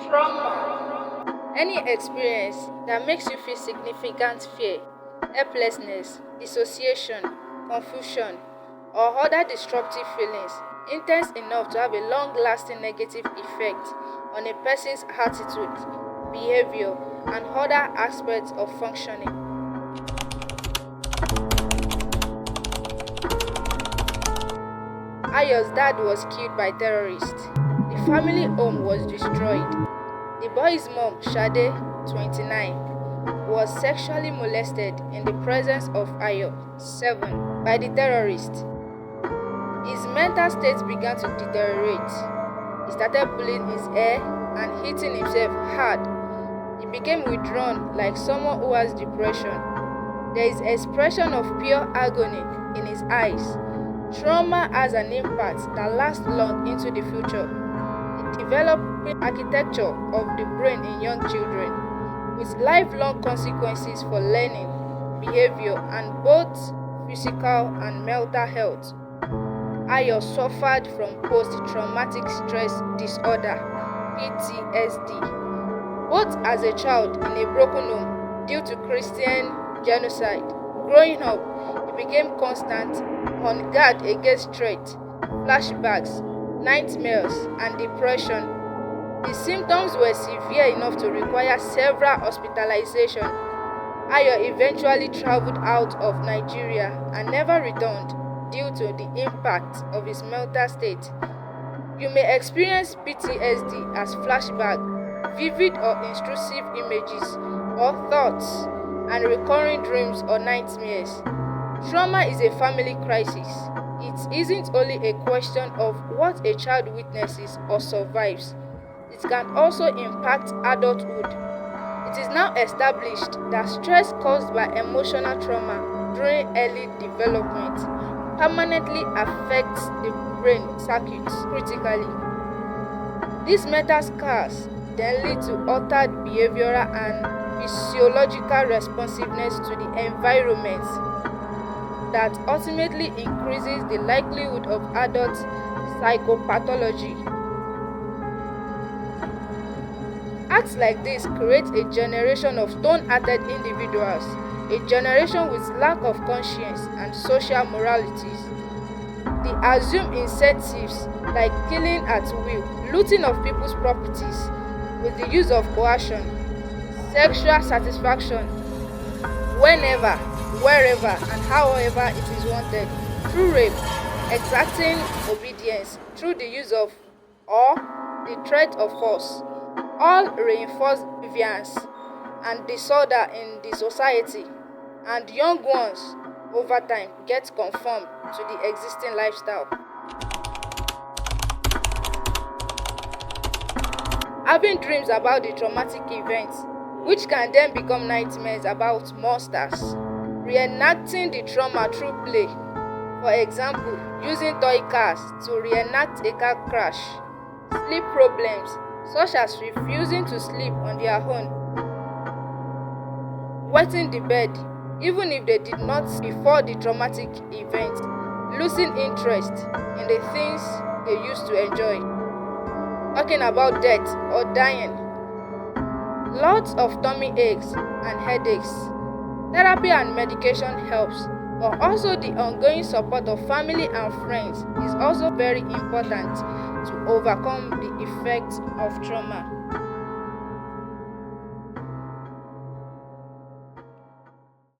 Trauma. Any experience that makes you feel significant fear, helplessness, dissociation, confusion, or other disruptive feelings intense enough to have a long-lasting negative effect on a person's attitude, behavior, and other aspects of functioning. Ayo's dad was killed by terrorists. The family home was destroyed. The boy's mom, Shade, 29, was sexually molested in the presence of Ayo, 7, by the terrorists. His mental state began to deteriorate. He started pulling his hair and hitting himself hard. He became withdrawn like someone who has depression. There is expression of pure agony in his eyes. Trauma has an impact that lasts long into the future. The developing architecture of the brain in young children, with lifelong consequences for learning, behavior, and both physical and mental health. Ayo suffered from post-traumatic stress disorder (PTSD), both as a child in a broken home due to Christian genocide. Growing up, he became constant on guard against threats, flashbacks, nightmares, and depression. The symptoms were severe enough to require several hospitalizations. Ayo eventually traveled out of Nigeria and never returned due to the impact of his mental state. You may experience PTSD as flashback, vivid or intrusive images or thoughts, and recurring dreams or nightmares. Trauma is a family crisis. It isn't only a question of what a child witnesses or survives. It can also impact adulthood. It is now established that stress caused by emotional trauma during early development permanently affects the brain circuits critically. These mental scars then lead to altered behavioral and physiological responsiveness to the environment that ultimately increases the likelihood of adult psychopathology. Acts like this create a generation of stone-hearted individuals, a generation with lack of conscience and social moralities. They assume incentives like killing at will, looting of people's properties with the use of coercion, sexual satisfaction whenever, wherever, and however it is wanted, through rape, exacting obedience through the use of or the threat of force, all reinforce deviance and disorder in the society, and young ones over time get conformed to the existing lifestyle. Having dreams about the traumatic events, which can then become nightmares about monsters. Reenacting the trauma through play. For example, using toy cars to reenact a car crash. Sleep problems, such as refusing to sleep on their own. Wetting the bed, even if they did not before the traumatic event. Losing interest in the things they used to enjoy. Talking about death or dying. Lots of tummy aches and headaches. Therapy and medication helps, but also the ongoing support of family and friends is also very important to overcome the effects of trauma.